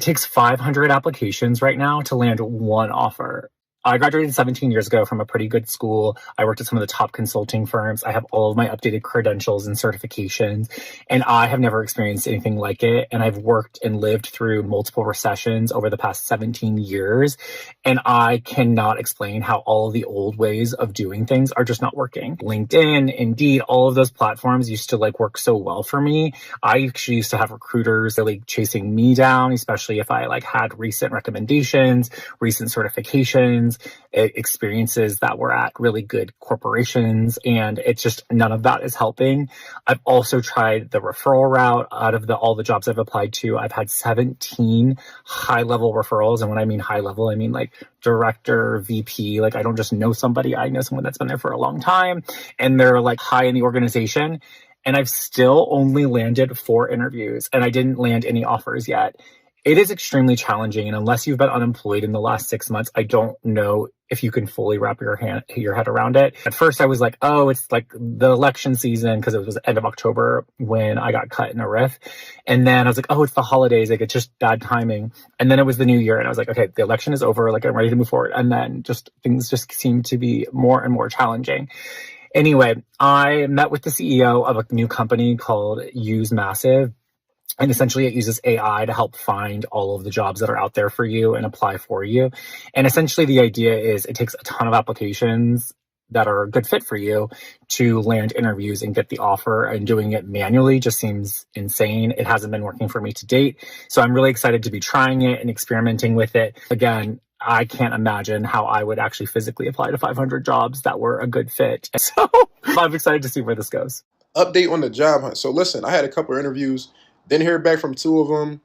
takes 500 applications right now to land one offer. I graduated 17 years ago from a pretty good school. I worked at some of the top consulting firms. I have all of my updated credentials and certifications, and I have never experienced anything like it. And I've worked and lived through multiple recessions over the past 17 years. And I cannot explain how all of the old ways of doing things are just not working. LinkedIn, Indeed, all of those platforms used to like work so well for me. I actually used to have recruiters really chasing me down, especially if I like had recent recommendations, recent certifications, experiences that were at really good corporations, and it's just none of that is helping. I've also tried the referral route. Out of all the jobs I've applied to, I've had 17 high level referrals, and when I mean high level, I mean like director, VP. Like I don't just know somebody, I know someone that's been there for a long time, and they're like high in the organization. And I've still only landed 4 interviews, and I didn't land any offers yet. It is extremely challenging, and unless you've been unemployed in the last 6 months, I don't know if you can fully wrap your head around it. At first, I was like, oh, it's like the election season, because it was the end of October when I got cut in a riff. And then I was like, oh, it's the holidays. Like, it's just bad timing. And then it was the new year, and I was like, okay, the election is over. Like, I'm ready to move forward. And then just things just seem to be more and more challenging. Anyway, I met with the CEO of a new company called Use Massive. And essentially it uses AI to help find all of the jobs that are out there for you and apply for you. And essentially the idea is it takes a ton of applications that are a good fit for you to land interviews and get the offer, and doing it manually just seems insane. It hasn't been working for me to date. So I'm really excited to be trying it and experimenting with it. Again, I can't imagine how I would actually physically apply to 500 jobs that were a good fit. So I'm excited to see where this goes. Update on the job hunt. So listen, I had a couple of interviews. Didn't hear back from 2 of them.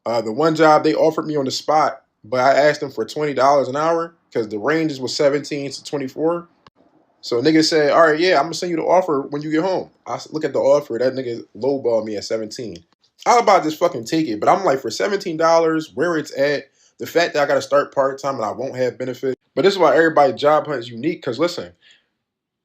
The one job, they offered me on the spot, but I asked them for $20 an hour because the ranges was 17 to 24. So nigga said, all right, yeah, I'm going to send you the offer when you get home. I look at the offer. That nigga lowballed me at 17. I was about to just fucking take it, but I'm like, for $17, where it's at, the fact that I got to start part-time and I won't have benefits. But this is why everybody's job hunt is unique, because listen,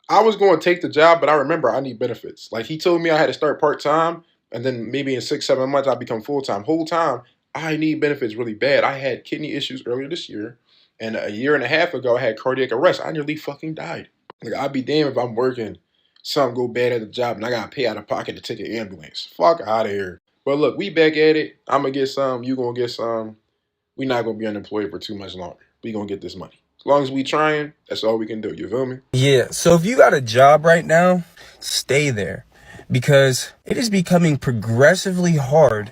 I was going to take the job, but I remember I need benefits. Like, he told me I had to start part-time, and then maybe in 6-7 months, I'll become full-time. Whole time, I need benefits really bad. I had kidney issues earlier this year, and a year and a half ago, I had cardiac arrest. I nearly fucking died. Like, I'd be damned if I'm working, something go bad at the job, and I got to pay out of pocket to take an ambulance. Fuck out of here. But look, we back at it. I'm going to get some. You going to get some. We not going to be unemployed for too much longer. We going to get this money. As long as we trying, that's all we can do. You feel me? Yeah, so if you got a job right now, stay there. Because it is becoming progressively hard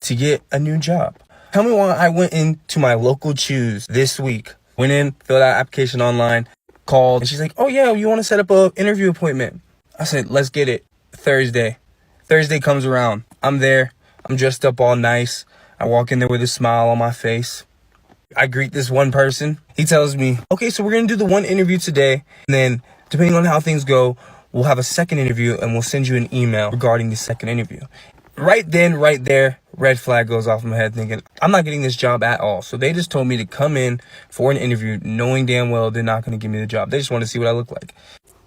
to get a new job. Tell me why I went into my local Choose this week. Went in, filled out application online, called, and she's like, oh yeah, you want to set up an interview appointment? I said, let's get it. Thursday. Thursday comes around. I'm there. I'm dressed up all nice. I walk in there with a smile on my face. I greet this one person. He tells me, okay, so we're going to do the one interview today. And then depending on how things go, we'll have a second interview and we'll send you an email regarding the second interview. Right then, right there, red flag goes off in my head thinking, I'm not getting this job at all. So they just told me to come in for an interview knowing damn well they're not going to give me the job. They just want to see what I look like.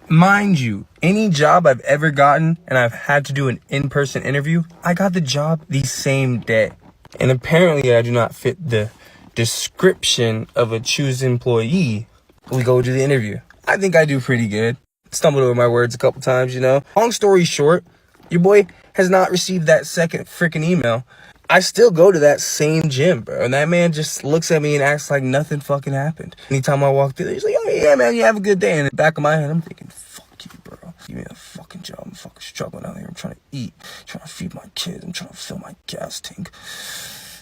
Mind you, any job I've ever gotten and I've had to do an in-person interview, I got the job the same day. And apparently I do not fit the description of a Choose employee. We go to the interview. I think I do pretty good. Stumbled over my words a couple times, you know. Long story short, your boy has not received that second freaking email. I still go to that same gym, bro. And that man just looks at me and acts like nothing fucking happened. Anytime I walk through there, he's like, oh yeah, man, you have a good day. And in the back of my head, I'm thinking, fuck you, bro. Give me a fucking job. I'm fucking struggling out here. I'm trying to eat, trying to feed my kids. I'm trying to fill my gas tank.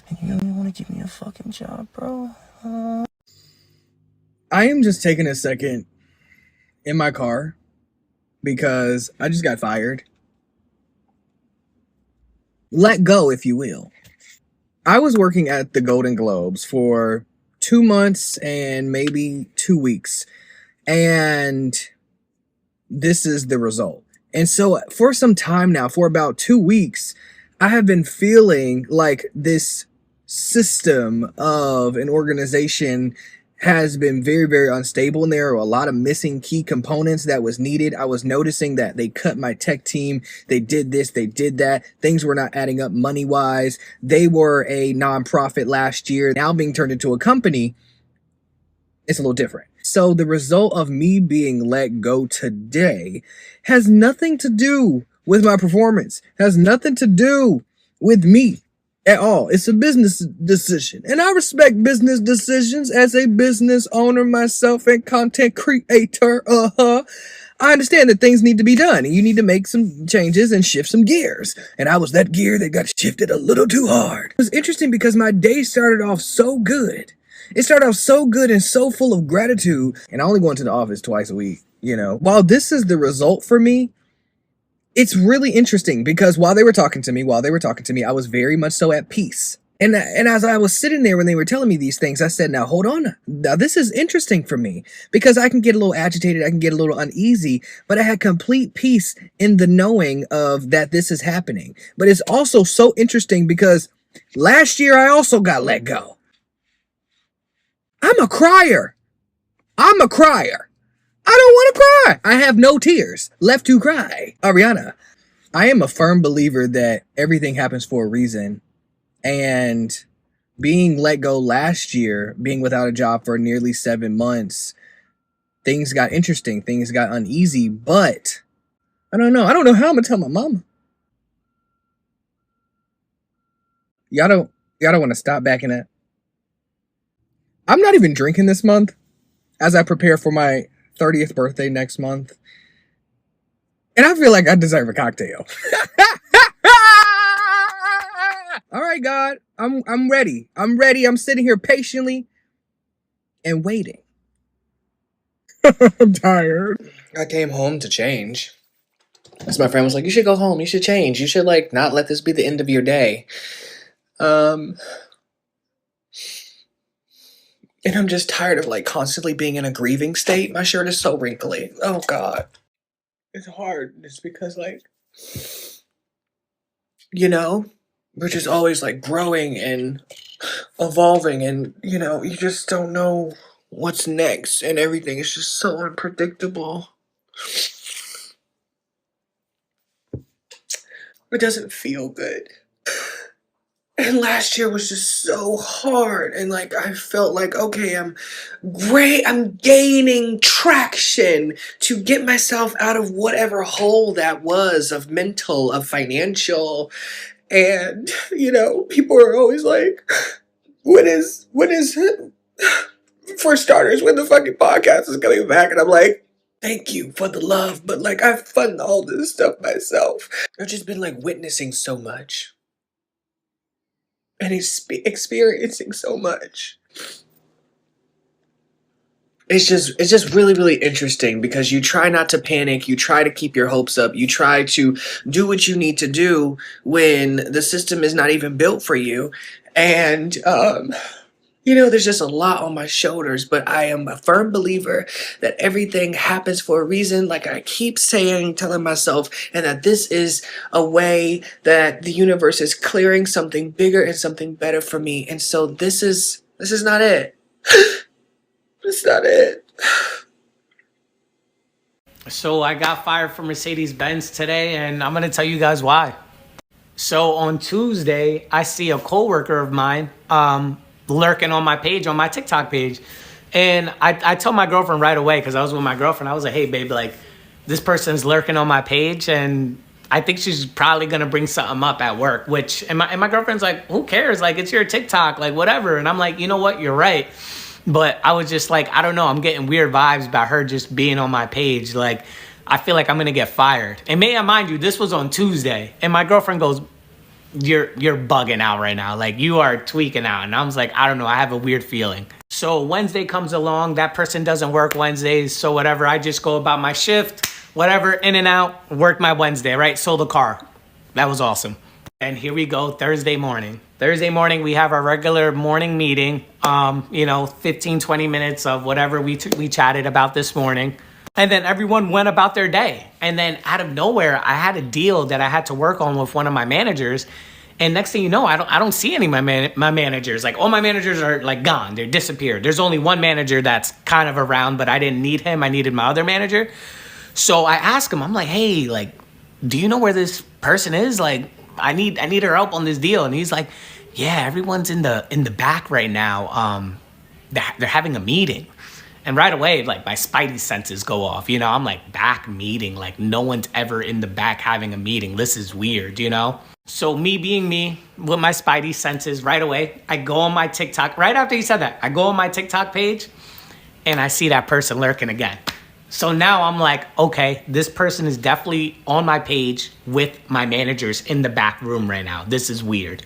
And you don't even want to give me a fucking job, bro. I am just taking a second in my car because I just got fired. Let go, if you will. I was working at the Golden Globes for 2 months and maybe 2 weeks. And this is the result. And so for some time now, for about 2 weeks, I have been feeling like this system of an organization has been very, very unstable, and there are a lot of missing key components that was needed. I was noticing that they cut my tech team. They did this, they did that. Things were not adding up money-wise. They were a nonprofit last year, now being turned into a company. It's a little different. So the result of me being let go today has nothing to do with my performance, has nothing to do with me at all. It's a business decision, and I respect business decisions as a business owner myself and content creator. I understand that things need to be done, and you need to make some changes and shift some gears. And I was that gear that got shifted a little too hard. It was interesting because my day started off so good. It started off so good and so full of gratitude, and I only go into the office twice a week, you know. While this is the result for me, it's really interesting because while they were talking to me, I was very much so at peace. And as I was sitting there when they were telling me these things, I said, now hold on. Now this is interesting for me because I can get a little agitated. I can get a little uneasy, but I had complete peace in the knowing of that this is happening. But it's also so interesting because last year I also got let go. I'm a crier. I don't want to cry. I have no tears left to cry. Ariana, I am a firm believer that everything happens for a reason. And being let go last year, being without a job for nearly 7 months, things got interesting. Things got uneasy. But I don't know. I don't know how I'm going to tell my mama. Y'all don't want to stop backing up. I'm not even drinking this month as I prepare for my 30th birthday next month. And I feel like I deserve a cocktail. All right, God, I'm ready. I'm ready. I'm sitting here patiently and waiting. I'm tired. I came home to change. Because my friend was like, you should go home. You should change. You should, like, not let this be the end of your day. And I'm just tired of, like, constantly being in a grieving state. My shirt is so wrinkly. Oh, God. It's hard. It's because, like, you know, we're just always, like, growing and evolving. And, you know, you just don't know what's next. And everything is just so unpredictable. It doesn't feel good. And last year was just so hard. And like, I felt like, okay, I'm great. I'm gaining traction to get myself out of whatever hole that was of mental, of financial. And, you know, people are always like, when is, for starters, when the fucking podcast is coming back? And I'm like, thank you for the love. But like, I fund all this stuff myself. I've just been like witnessing so much. And experiencing so much. It's just really, really interesting because you try not to panic. You try to keep your hopes up. You try to do what you need to do when the system is not even built for you. And, you know, there's just a lot on my shoulders, but I am a firm believer that everything happens for a reason, like I keep saying, telling myself, and that this is a way that the universe is clearing something bigger and something better for me. And so this is not it. It's not it. So I got fired from Mercedes-Benz today, and I'm going to tell you guys why. So on Tuesday, I see a coworker of mine, lurking on my page, on my TikTok page. And I told my girlfriend right away, because I was with my girlfriend. I was like, hey, babe, like, this person's lurking on my page, and I think she's probably going to bring something up at work, and my girlfriend's like, who cares? Like, it's your TikTok, like, whatever. And I'm like, you know what? You're right. But I was just like, I don't know. I'm getting weird vibes about her just being on my page. Like, I feel like I'm going to get fired. And may I mind you, this was on Tuesday. And my girlfriend goes, you're bugging out right now. Like, you are tweaking out. And I was like, I don't know. I have a weird feeling. So Wednesday comes along. That person doesn't work Wednesdays. So whatever. I just go about my shift, whatever, in and out, work my Wednesday, right? Sold a car. That was awesome. And here we go, Thursday morning. Thursday morning, we have our regular morning meeting. 15, 20 minutes of whatever we chatted about this morning. And then everyone went about their day. And then out of nowhere, I had a deal that I had to work on with one of my managers. And next thing you know, I don't see any of my managers. Like all my managers are like gone. They're disappeared. There's only one manager that's kind of around, but I didn't need him. I needed my other manager. So I asked him, I'm like, hey, like, do you know where this person is? Like, I need her help on this deal. And he's like, yeah, everyone's in the back right now. They're having a meeting. And right away, like my spidey senses go off, you know, I'm like, back meeting, like no one's ever in the back having a meeting. This is weird, you know? So me being me with my spidey senses right away, I go on my TikTok, right after he said that, I go on my TikTok page and I see that person lurking again. So now I'm like, okay, this person is definitely on my page with my managers in the back room right now. This is weird.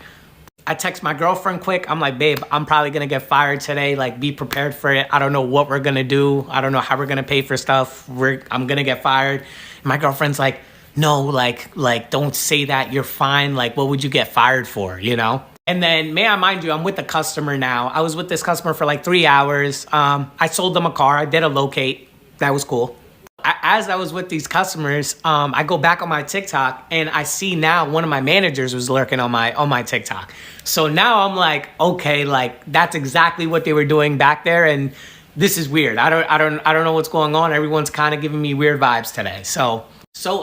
I text my girlfriend quick. I'm like, babe, I'm probably going to get fired today. Like, be prepared for it. I don't know what we're going to do. I don't know how we're going to pay for stuff. I'm going to get fired. And my girlfriend's like, no, like, don't say that. You're fine. Like, what would you get fired for, you know? And then, may I mind you, I'm with a customer now. I was with this customer for like 3 hours. I sold them a car. I did a locate. That was cool. As I was with these customers, I go back on my TikTok and I see now one of my managers was lurking on my TikTok. So now I'm like, okay, like that's exactly what they were doing back there, and this is weird. I don't know what's going on. Everyone's kind of giving me weird vibes today. So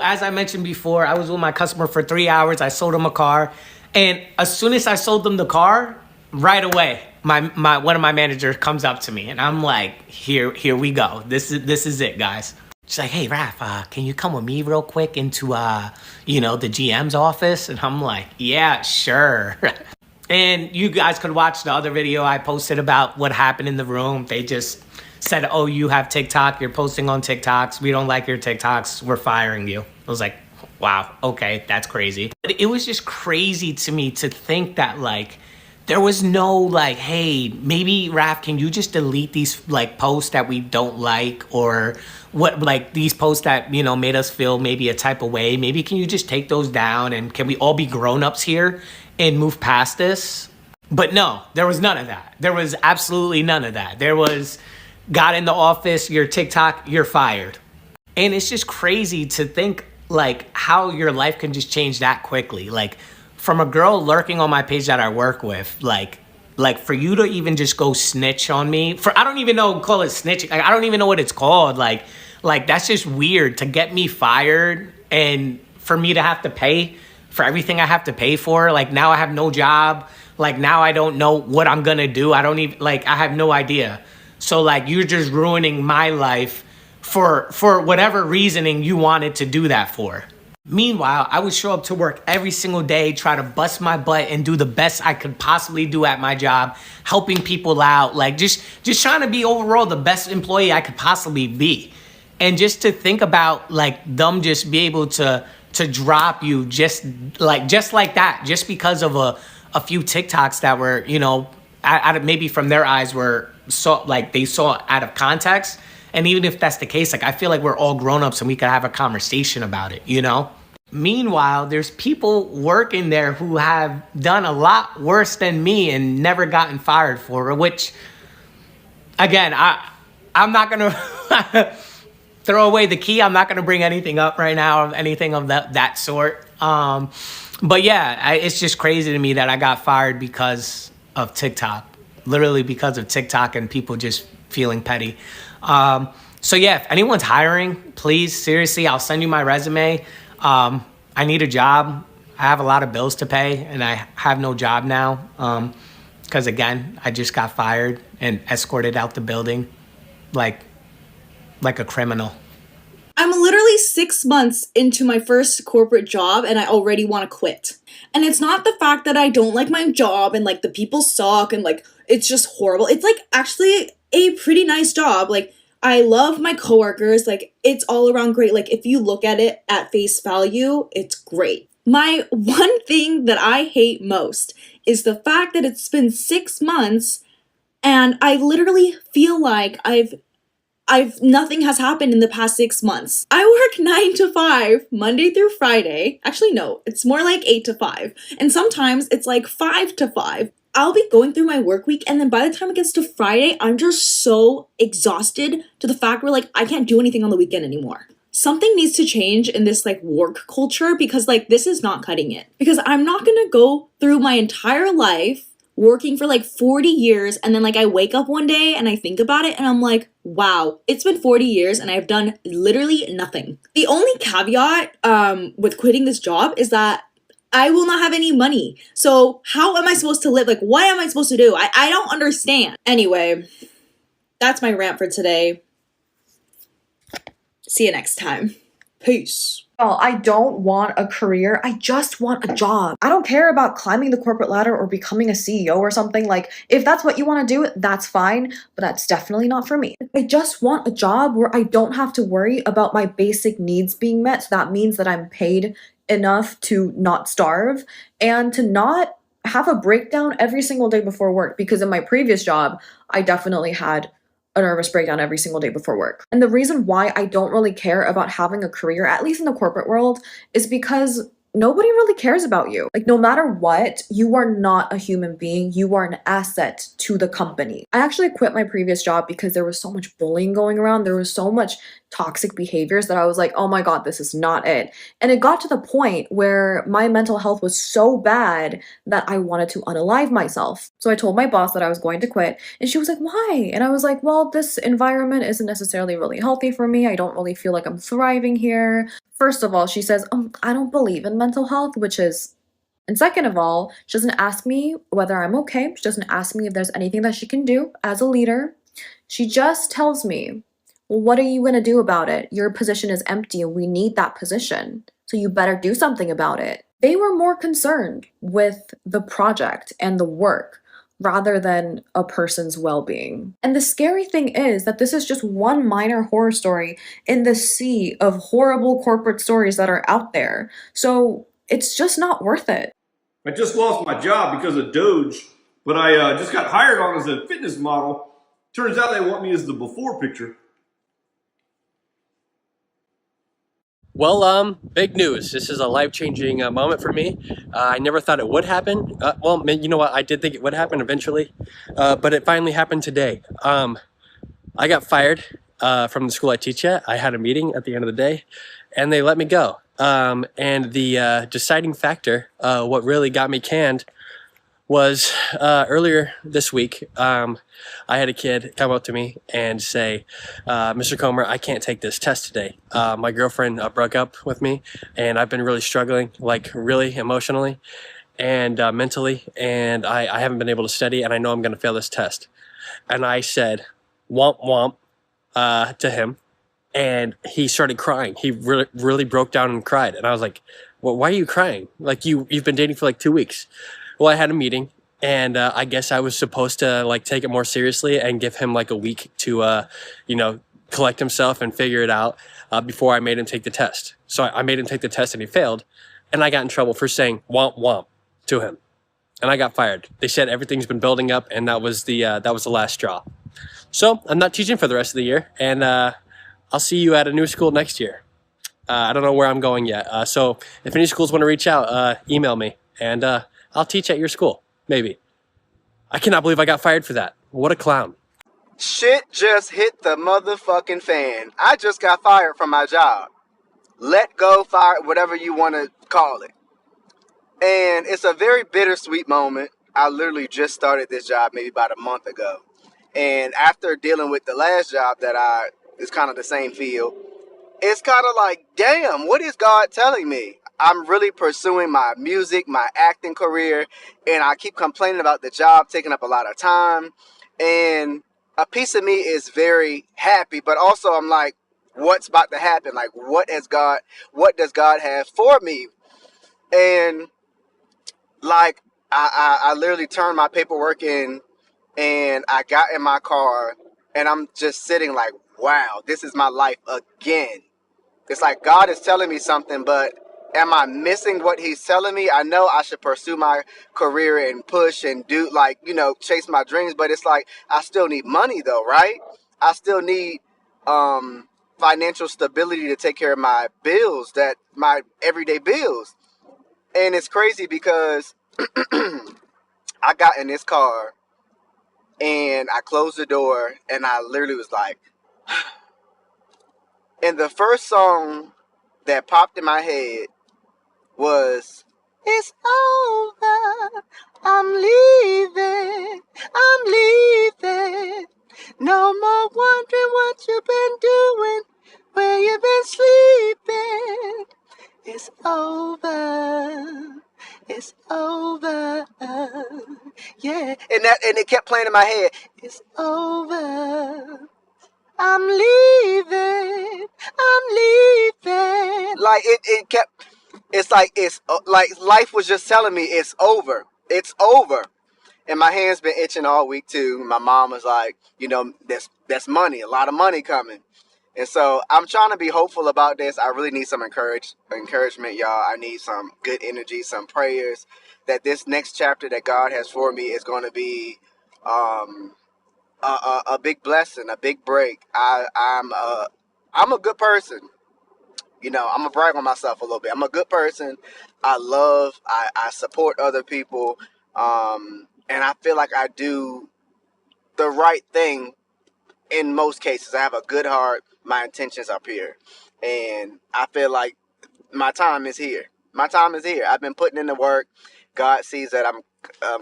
as I mentioned before, I was with my customer for 3 hours. I sold him a car, and as soon as I sold them the car, right away, my one of my managers comes up to me, and I'm like, here we go. This is it, guys. She's like, hey, Raph, can you come with me real quick into, the GM's office? And I'm like, yeah, sure. And you guys could watch the other video I posted about what happened in the room. They just said, oh, you have TikTok. You're posting on TikToks. We don't like your TikToks. We're firing you. I was like, wow, okay, that's crazy. But it was just crazy to me to think that, like, there was no like, hey, maybe Raph, can you just delete these like posts that we don't like, or what, like these posts that, you know, made us feel maybe a type of way. Maybe can you just take those down, and can we all be grown-ups here and move past this? But no, there was none of that. There was absolutely none of that. There was, got in the office, your TikTok, you're fired. And it's just crazy to think like how your life can just change that quickly. Like, from a girl lurking on my page that I work with, like for you to even just go snitch on me, I don't even know, call it snitching. Like, I don't even know what it's called. Like that's just weird to get me fired and for me to have to pay for everything I have to pay for. Like, now I have no job. Like, now I don't know what I'm gonna do. I don't even, like, I have no idea. So like, you're just ruining my life for whatever reasoning you wanted to do that for. Meanwhile, I would show up to work every single day, try to bust my butt and do the best I could possibly do at my job, helping people out, like just trying to be overall the best employee I could possibly be. And just to think about like them just be able to drop you just like that, just because of a few TikToks that were, you know, out of, maybe from their eyes were they saw out of context. And even if that's the case, like, I feel like we're all grown-ups and we could have a conversation about it, you know? Meanwhile, there's people working there who have done a lot worse than me and never gotten fired for it, which, again, I'm not going to throw away the key. I'm not going to bring anything up right now of anything of that sort. But yeah, it's just crazy to me that I got fired because of TikTok. Literally because of TikTok and people just feeling petty. So yeah, if anyone's hiring, please, seriously, I'll send you my resume. I need a job. I have a lot of bills to pay and I have no job now. Cause again, I just got fired and escorted out the building like a criminal. I'm literally 6 months into my first corporate job and I already want to quit. And it's not the fact that I don't like my job and like the people suck and like it's just horrible. It's like actually a pretty nice job. Like, I love my coworkers. Like, it's all around great. Like, if you look at it at face value, it's great. My one thing that I hate most is the fact that it's been 6 months and I literally feel like nothing has happened in the past 6 months. I work 9 to 5, Monday through Friday. Actually, no, it's more like 8 to 5. And sometimes it's like 5 to 5. I'll be going through my work week, and then by the time it gets to Friday, I'm just so exhausted to the fact where, like, I can't do anything on the weekend anymore. something needs to change in this like work culture, because like this is not cutting it. Because I'm not gonna go through my entire life working for like 40 years and then like I wake up one day and I think about it and I'm like, wow, it's been 40 years and I've done literally nothing. The only caveat with quitting this job is that I will not have any money. So how am I supposed to live? Like, what am I supposed to do? I don't understand. Anyway, that's my rant for today. See you next time. Peace. Well, I don't want a career. I just want a job. I don't care about climbing the corporate ladder or becoming a CEO or something. Like, if that's what you want to do, that's fine, but that's definitely not for me. I just want a job where I don't have to worry about my basic needs being met. So that means that I'm paid enough to not starve and to not have a breakdown every single day before work. Because in my previous job, I definitely had a nervous breakdown every single day before work. And the reason why I don't really care about having a career, at least in the corporate world, is because nobody really cares about you. Like, no matter what, you are not a human being. You are an asset to the company. I actually quit my previous job because there was so much bullying going around. There was so much toxic behaviors that I was like, oh my God, this is not it. And it got to the point where my mental health was so bad that I wanted to unalive myself. So I told my boss that I was going to quit, and she was like, why? And I was like, well, this environment isn't necessarily really healthy for me. I don't really feel like I'm thriving here. First of all, she says, I don't believe in mental health, and second of all, she doesn't ask me whether I'm okay. She doesn't ask me if there's anything that she can do as a leader. She just tells me, well, what are you going to do about it? Your position is empty and we need that position. So you better do something about it. They were more concerned with the project and the work rather than a person's well-being. And the scary thing is that this is just one minor horror story in the sea of horrible corporate stories that are out there. So it's just not worth it. I just lost my job because of Doge, but I just got hired on as a fitness model. Turns out they want me as the before picture. Well, big news. This is a life-changing moment for me. I never thought it would happen. Well, you know what? I did think it would happen eventually, but it finally happened today. I got fired from the school I teach at. I had a meeting at the end of the day, and they let me go. And the deciding factor, what really got me canned, was earlier this week. I had a kid come up to me and say, Mr. Comer, I can't take this test today. My girlfriend broke up with me, and I've been really struggling, like really emotionally and mentally, and I haven't been able to study, and I know I'm going to fail this test. And I said, womp womp, to him, and he started crying. He really broke down and cried. And I was like, well, why are you crying? Like, you've been dating for like 2 weeks. Well, I had a meeting, and I guess I was supposed to like take it more seriously and give him like a week to, you know, collect himself and figure it out before I made him take the test. So I made him take the test, and he failed, and I got in trouble for saying womp womp to him, and I got fired. They said everything's been building up, and that was the last straw. So I'm not teaching for the rest of the year, and I'll see you at a new school next year. I don't know where I'm going yet. So if any schools want to reach out, email me, and I'll teach at your school, maybe. I cannot believe I got fired for that. What a clown. Shit just hit the motherfucking fan. I just got fired from my job. Let go, fired, whatever you want to call it. And it's a very bittersweet moment. I literally just started this job maybe about a month ago. And after dealing with the last job that is kind of the same field, it's kind of like, damn, what is God telling me? I'm really pursuing my music, my acting career, and I keep complaining about the job taking up a lot of time. And a piece of me is very happy, but also I'm like, what's about to happen? Like, what does God have for me? And like, I literally turned my paperwork in, and I got in my car, and I'm just sitting like, wow, this is my life again. It's like God is telling me something, but am I missing what he's telling me? I know I should pursue my career and push and do, like, you know, chase my dreams, but it's like, I still need money though, right? I still need financial stability to take care of my bills, my everyday bills. And it's crazy because I got in this car and I closed the door, and I literally was like, And the first song that popped in my head was, "It's over, I'm leaving, I'm leaving. No more wondering what you've been doing, where you've been sleeping. It's over, it's over, yeah." And it kept playing in my head. It's over, I'm leaving, I'm leaving. Like it kept. It's like life was just telling me it's over, it's over. And my hand's been itching all week too. My mom was like, that's money, a lot of money coming. And so I'm trying to be hopeful about this. I really need some encouragement, y'all. I need some good energy, some prayers that this next chapter that God has for me is going to be a big blessing, a big break. I'm a good person. I'm gonna brag on myself a little bit. I'm a good person. I support other people, and I feel like I do the right thing in most cases. I have a good heart. My intentions are pure, and I feel like my time is here. My time is here. I've been putting in the work. God sees that I'm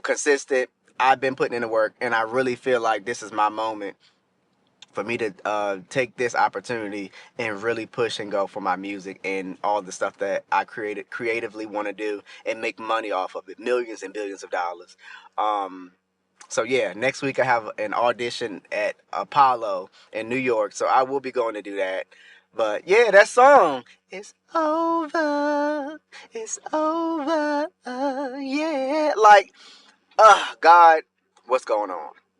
consistent. I've been putting in the work, and I really feel like this is my moment for me to take this opportunity and really push and go for my music and all the stuff that I creatively want to do and make money off of it, millions and billions of dollars. So yeah, next week I have an audition at Apollo in New York, so I will be going to do that. But yeah, that song, it's over, it's over, yeah. Like, God, what's going on?